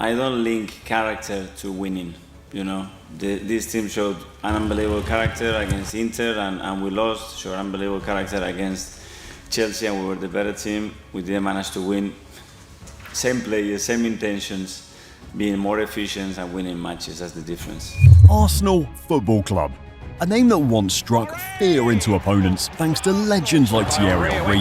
I don't link character to winning. This team showed an unbelievable character against Inter, and we lost. Showed unbelievable character against Chelsea, and we were the better team. We didn't manage to win. Same players, same intentions, being more efficient and winning matches. That's the difference. Arsenal Football Club, a name that once struck fear into opponents thanks to legends like Thierry Henry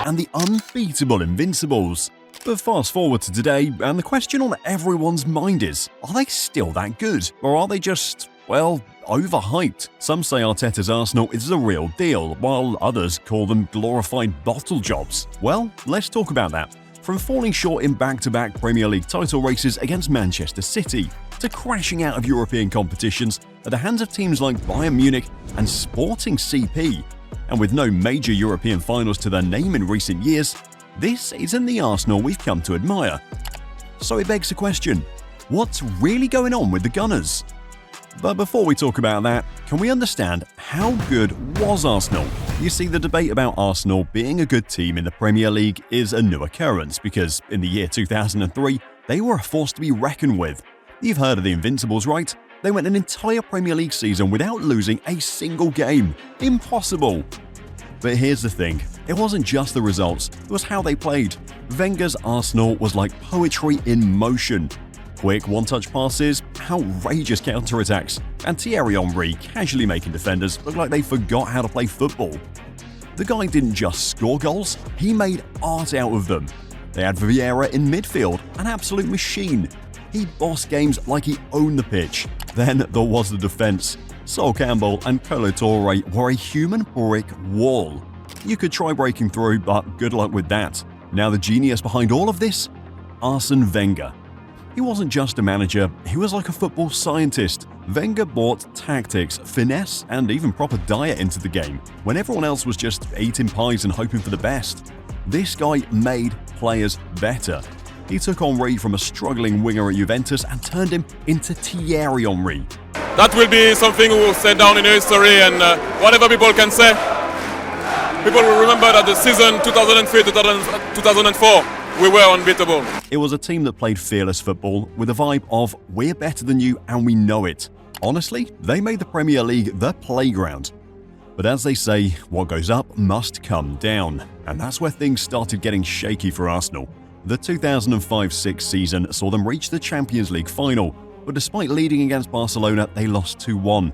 and the unbeatable Invincibles. But fast forward to today, and the question on everyone's mind is, are they still that good? Or are they just, overhyped? Some say Arteta's Arsenal is the real deal, while others call them glorified bottle jobs. Well, let's talk about that. From falling short in back-to-back Premier League title races against Manchester City, to crashing out of European competitions at the hands of teams like Bayern Munich and Sporting CP, and with no major European finals to their name in recent years, this isn't the Arsenal we've come to admire. So it begs the question, what's really going on with the Gunners? But before we talk about that, can we understand how good was Arsenal? You see, the debate about Arsenal being a good team in the Premier League is a new occurrence because in the year 2003, they were a force to be reckoned with. You've heard of the Invincibles, right? They went an entire Premier League season without losing a single game. Impossible! But here's the thing, it wasn't just the results, it was how they played. Wenger's Arsenal was like poetry in motion. Quick one-touch passes, outrageous counter-attacks, and Thierry Henry casually making defenders look like they forgot how to play football. The guy didn't just score goals, he made art out of them. They had Vieira in midfield, an absolute machine. He bossed games like he owned the pitch. Then there was the defense. Sol Campbell and Kolo Touré were a human brick wall. You could try breaking through, but good luck with that. Now the genius behind all of this? Arsene Wenger. He wasn't just a manager, he was like a football scientist. Wenger brought tactics, finesse, and even proper diet into the game, when everyone else was just eating pies and hoping for the best. This guy made players better. He took Henry from a struggling winger at Juventus and turned him into Thierry Henry. That will be something we will set down in history, and whatever people can say, people will remember that the season 2003-2004, we were unbeatable. It was a team that played fearless football with a vibe of, we're better than you and we know it. Honestly, they made the Premier League their playground. But as they say, what goes up must come down. And that's where things started getting shaky for Arsenal. The 2005-06 season saw them reach the Champions League final, but despite leading against Barcelona, they lost 2-1.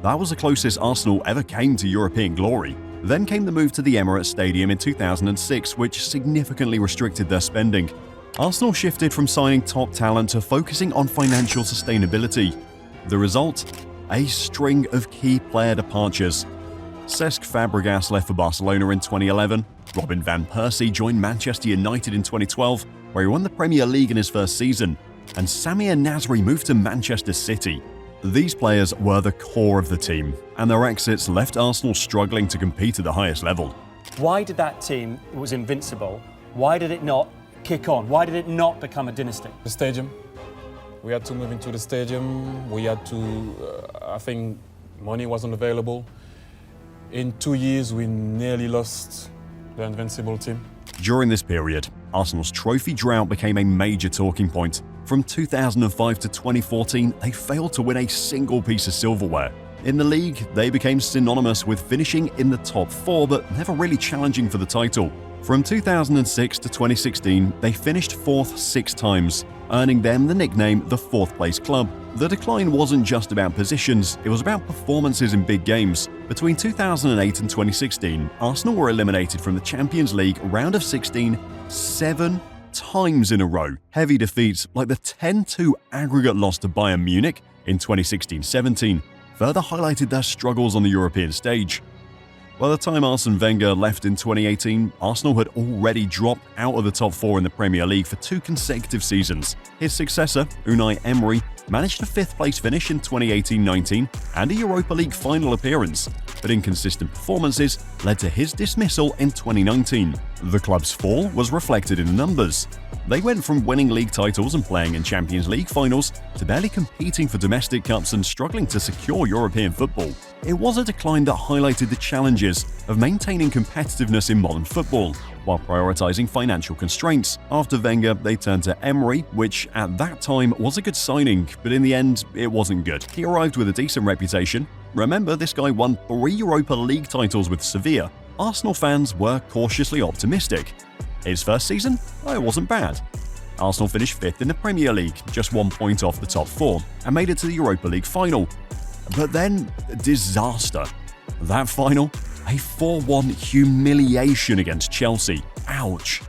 That was the closest Arsenal ever came to European glory. Then came the move to the Emirates Stadium in 2006, which significantly restricted their spending. Arsenal shifted from signing top talent to focusing on financial sustainability. The result? A string of key player departures. Cesc Fabregas left for Barcelona in 2011, Robin van Persie joined Manchester United in 2012, where he won the Premier League in his first season, and Samir Nasri moved to Manchester City. These players were the core of the team, and their exits left Arsenal struggling to compete at the highest level. Why did that team, it was invincible, why did it not kick on? Why did it not become a dynasty? The stadium. We had to move into the stadium. We had to, I think money wasn't available. In 2 years, we nearly lost the Invincible team. During this period, Arsenal's trophy drought became a major talking point. From 2005 to 2014, they failed to win a single piece of silverware. In the league, they became synonymous with finishing in the top 4 but never really challenging for the title. From 2006 to 2016, they finished 4th 6 times, earning them the nickname the 4th place club. The decline wasn't just about positions, it was about performances in big games. Between 2008 and 2016, Arsenal were eliminated from the Champions League round of 16 7 times in a row. Heavy defeats like the 10-2 aggregate loss to Bayern Munich in 2016-17 further highlighted their struggles on the European stage. By the time Arsene Wenger left in 2018, Arsenal had already dropped out of the top 4 in the Premier League for 2 consecutive seasons. His successor, Unai Emery, managed a 5th place finish in 2018-19 and a Europa League final appearance, but inconsistent performances led to his dismissal in 2019. The club's fall was reflected in numbers. They went from winning league titles and playing in Champions League finals to barely competing for domestic cups and struggling to secure European football. It was a decline that highlighted the challenges of maintaining competitiveness in modern football, while prioritising financial constraints. After Wenger, they turned to Emery, which at that time was a good signing, but in the end, it wasn't good. He arrived with a decent reputation. Remember, this guy won 3 Europa League titles with Sevilla. Arsenal fans were cautiously optimistic. His first season? Oh, it wasn't bad. Arsenal finished 5th in the Premier League, just 1 point off the top 4, and made it to the Europa League final. But then, disaster. That final, a 4-1 humiliation against Chelsea. Ouch.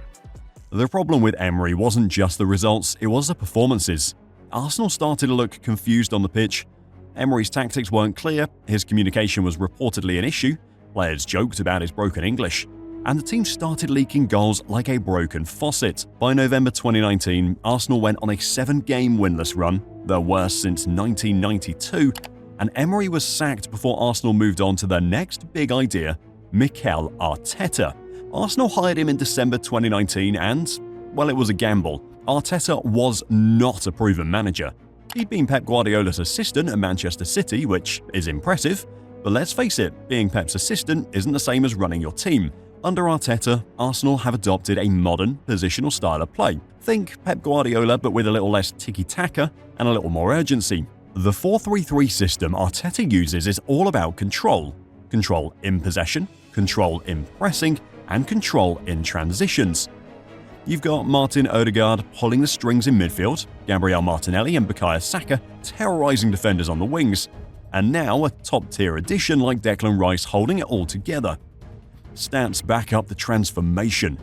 The problem with Emery wasn't just the results, it was the performances. Arsenal started to look confused on the pitch. Emery's tactics weren't clear, his communication was reportedly an issue, players joked about his broken English, and the team started leaking goals like a broken faucet. By November 2019, Arsenal went on a 7-game winless run, their worst since 1992, and Emery was sacked before Arsenal moved on to their next big idea, Mikel Arteta. Arsenal hired him in December 2019 and, well, it was a gamble. Arteta was not a proven manager. He'd been Pep Guardiola's assistant at Manchester City, which is impressive, but let's face it, being Pep's assistant isn't the same as running your team. Under Arteta, Arsenal have adopted a modern, positional style of play. Think Pep Guardiola, but with a little less tiki-taka and a little more urgency. The 4-3-3 system Arteta uses is all about control. Control in possession, control in pressing, and control in transitions. You've got Martin Ødegaard pulling the strings in midfield, Gabriel Martinelli and Bukayo Saka terrorising defenders on the wings, and now a top-tier addition like Declan Rice holding it all together. Stats back up the transformation.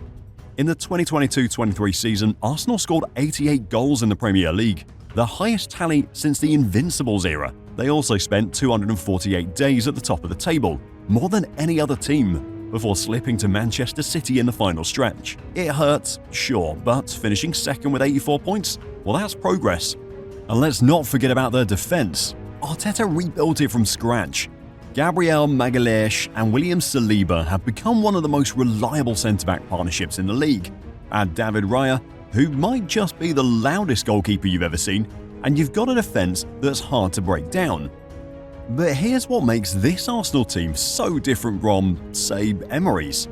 In the 2022-23 season, Arsenal scored 88 goals in the Premier League, the highest tally since the Invincibles era. They also spent 248 days at the top of the table, more than any other team, before slipping to Manchester City in the final stretch. It hurts, sure, but finishing second with 84 points? Well, that's progress. And let's not forget about their defence. Arteta rebuilt it from scratch. Gabriel Magalhaes and William Saliba have become one of the most reliable centre-back partnerships in the league. Add David Raya, who might just be the loudest goalkeeper you've ever seen, and you've got a defence that's hard to break down. But here's what makes this Arsenal team so different from, say, Emery's.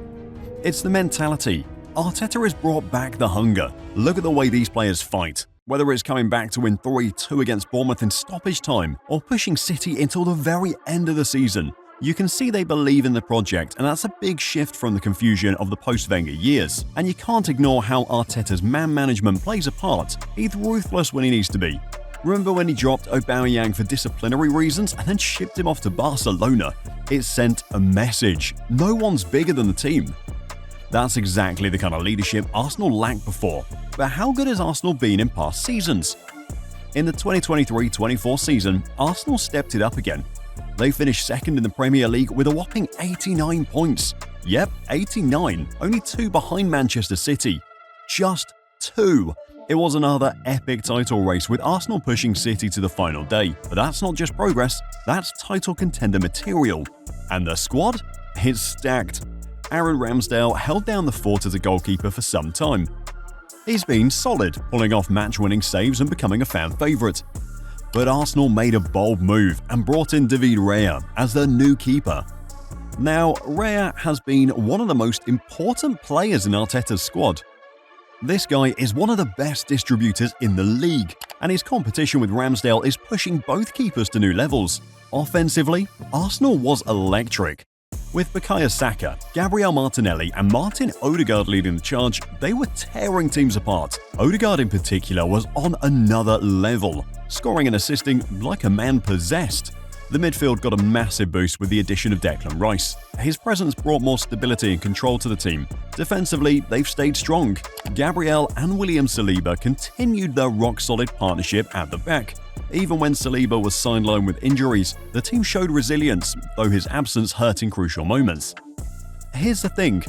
It's the mentality. Arteta has brought back the hunger. Look at the way these players fight. Whether it's coming back to win 3-2 against Bournemouth in stoppage time or pushing City until the very end of the season, you can see they believe in the project, and that's a big shift from the confusion of the post-Wenger years. And you can't ignore how Arteta's man management plays a part. He's ruthless when he needs to be. Remember when he dropped Aubameyang for disciplinary reasons and then shipped him off to Barcelona? It sent a message. No one's bigger than the team. That's exactly the kind of leadership Arsenal lacked before. But how good has Arsenal been in past seasons? In the 2023-24 season, Arsenal stepped it up again. They finished second in the Premier League with a whopping 89 points. Yep, 89, only 2 behind Manchester City. Just 2. It was another epic title race with Arsenal pushing City to the final day. But that's not just progress, that's title contender material. And the squad? It's stacked. Aaron Ramsdale held down the fort as a goalkeeper for some time. He's been solid, pulling off match-winning saves and becoming a fan favourite. But Arsenal made a bold move and brought in David Raya as their new keeper. Now, Raya has been one of the most important players in Arteta's squad. This guy is one of the best distributors in the league, and his competition with Ramsdale is pushing both keepers to new levels. Offensively, Arsenal was electric. With Bukayo Saka, Gabriel Martinelli and Martin Ødegaard leading the charge, they were tearing teams apart. Ødegaard in particular was on another level, scoring and assisting like a man possessed. The midfield got a massive boost with the addition of Declan Rice. His presence brought more stability and control to the team. Defensively, they've stayed strong. Gabriel and William Saliba continued their rock-solid partnership at the back. Even when Saliba was sidelined with injuries, the team showed resilience, though his absence hurt in crucial moments. Here's the thing,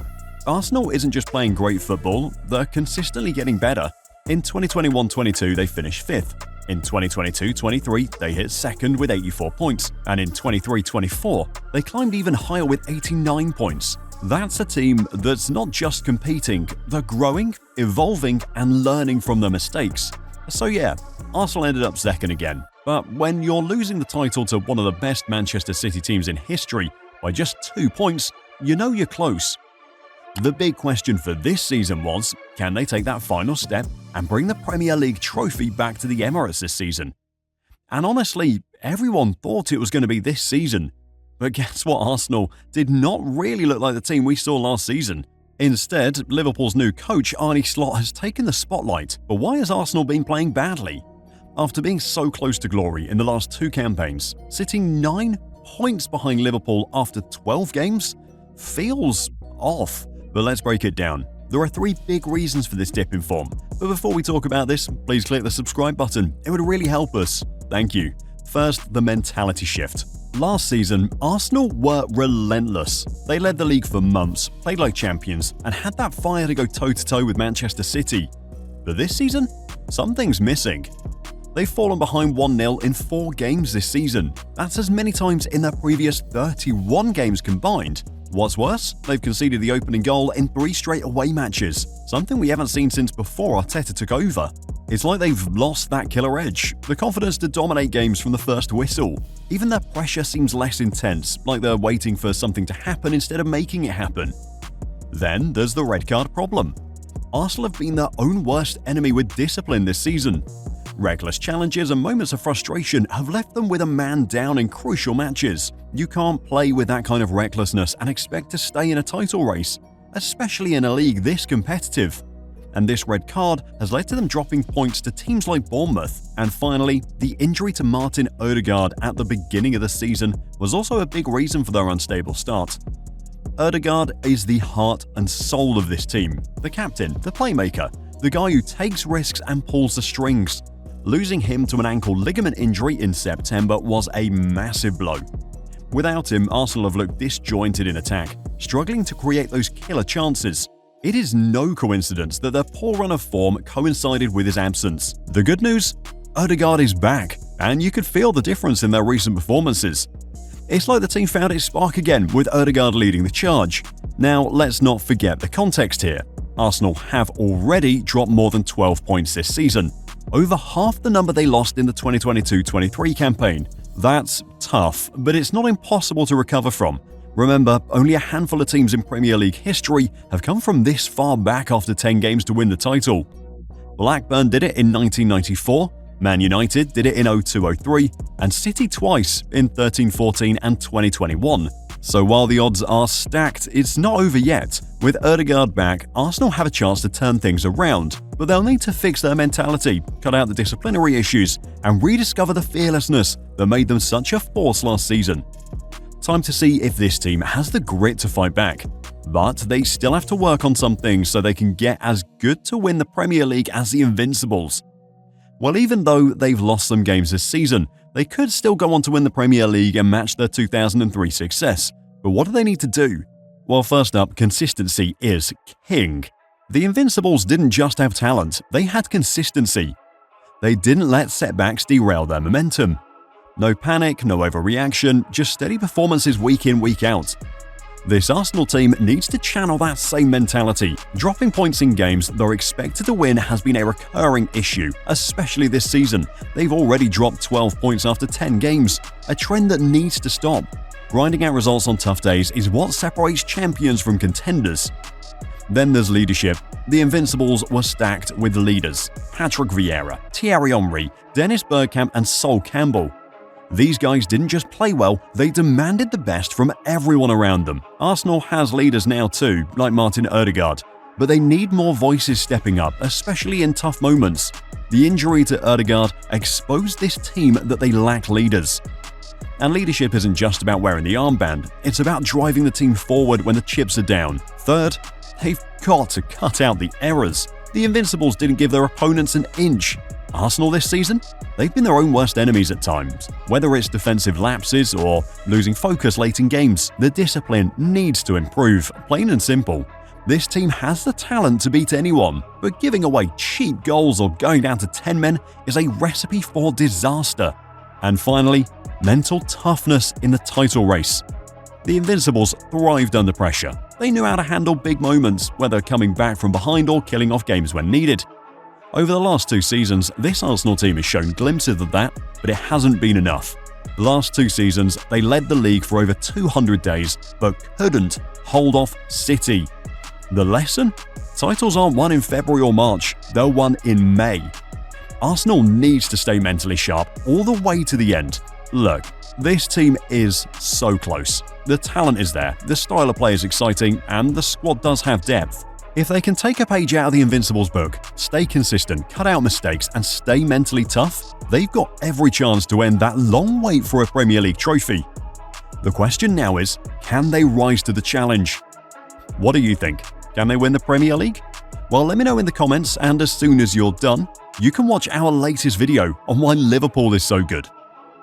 Arsenal isn't just playing great football, they're consistently getting better. In 2021-22, they finished 5th. In 2022-23, they hit second with 84 points, and in 23-24, they climbed even higher with 89 points. That's a team that's not just competing, they're growing, evolving, and learning from their mistakes. So yeah, Arsenal ended up second again. But when you're losing the title to one of the best Manchester City teams in history by just 2 points, you know you're close. The big question for this season was, can they take that final step and bring the Premier League trophy back to the Emirates this season? And honestly, everyone thought it was going to be this season. But guess what, Arsenal did not really look like the team we saw last season. Instead, Liverpool's new coach Arne Slot has taken the spotlight. But why has Arsenal been playing badly? After being so close to glory in the last 2 campaigns, sitting 9 points behind Liverpool after 12 games feels off. But let's break it down. There are 3 big reasons for this dip in form. But before we talk about this, please click the subscribe button. It would really help us. Thank you. First, the mentality shift. Last season, Arsenal were relentless. They led the league for months, played like champions, and had that fire to go toe-to-toe with Manchester City. But this season, something's missing. They've fallen behind 1-0 in 4 games this season. That's as many times in their previous 31 games combined. What's worse, they've conceded the opening goal in 3 straight away matches, something we haven't seen since before Arteta took over. It's like they've lost that killer edge, the confidence to dominate games from the first whistle. Even their pressure seems less intense, like they're waiting for something to happen instead of making it happen. Then there's the red card problem. Arsenal have been their own worst enemy with discipline this season. Reckless challenges and moments of frustration have left them with a man down in crucial matches. You can't play with that kind of recklessness and expect to stay in a title race, especially in a league this competitive. And this red card has led to them dropping points to teams like Bournemouth. And finally, the injury to Martin Ødegaard at the beginning of the season was also a big reason for their unstable start. Ødegaard is the heart and soul of this team, the captain, the playmaker, the guy who takes risks and pulls the strings. Losing him to an ankle ligament injury in September was a massive blow. Without him, Arsenal have looked disjointed in attack, struggling to create those killer chances. It is no coincidence that their poor run of form coincided with his absence. The good news? Ødegaard is back, and you could feel the difference in their recent performances. It's like the team found its spark again, with Ødegaard leading the charge. Now, let's not forget the context here. Arsenal have already dropped more than 12 points this season, over half the number they lost in the 2022-23 campaign. That's tough, but it's not impossible to recover from. Remember, only a handful of teams in Premier League history have come from this far back after 10 games to win the title. Blackburn did it in 1994, Man United did it in 02-03, and City twice in 13-14 and 2021. So while the odds are stacked, it's not over yet. With Ødegaard back, Arsenal have a chance to turn things around, but they'll need to fix their mentality, cut out the disciplinary issues, and rediscover the fearlessness that made them such a force last season. Time to see if this team has the grit to fight back. But they still have to work on some things so they can get as good to win the Premier League as the Invincibles. Well, even though they've lost some games this season, they could still go on to win the Premier League and match their 2003 success. But what do they need to do? Well, first up, consistency is king. The Invincibles didn't just have talent, they had consistency. They didn't let setbacks derail their momentum. No panic, no overreaction, just steady performances week in, week out. This Arsenal team needs to channel that same mentality. Dropping points in games they're expected to win has been a recurring issue, especially this season. They've already dropped 12 points after 10 games, a trend that needs to stop. Grinding out results on tough days is what separates champions from contenders. Then there's leadership. The Invincibles were stacked with leaders: Patrick Vieira, Thierry Henry, Dennis Bergkamp and Sol Campbell. These guys didn't just play well, they demanded the best from everyone around them. Arsenal has leaders now too, like Martin Ødegaard, but they need more voices stepping up, especially in tough moments. The injury to Ødegaard exposed this team that they lack leaders. And leadership isn't just about wearing the armband, it's about driving the team forward when the chips are down. Third, they've got to cut out the errors. The Invincibles didn't give their opponents an inch. Arsenal this season? They've been their own worst enemies at times. Whether it's defensive lapses or losing focus late in games, the discipline needs to improve, plain and simple. This team has the talent to beat anyone, but giving away cheap goals or going down to 10 men is a recipe for disaster. And finally, mental toughness in the title race. The Invincibles thrived under pressure. They knew how to handle big moments, whether coming back from behind or killing off games when needed. Over the last 2 seasons, this Arsenal team has shown glimpses of that, but it hasn't been enough. The last 2 seasons, they led the league for over 200 days, but couldn't hold off City. The lesson? Titles aren't won in February or March, they're won in May. Arsenal needs to stay mentally sharp all the way to the end. Look, this team is so close. The talent is there, the style of play is exciting, and the squad does have depth. If they can take a page out of the Invincibles book, stay consistent, cut out mistakes, and stay mentally tough, they've got every chance to end that long wait for a Premier League trophy. The question now is, can they rise to the challenge? What do you think? Can they win the Premier League? Well, let me know in the comments, and as soon as you're done, you can watch our latest video on why Liverpool is so good.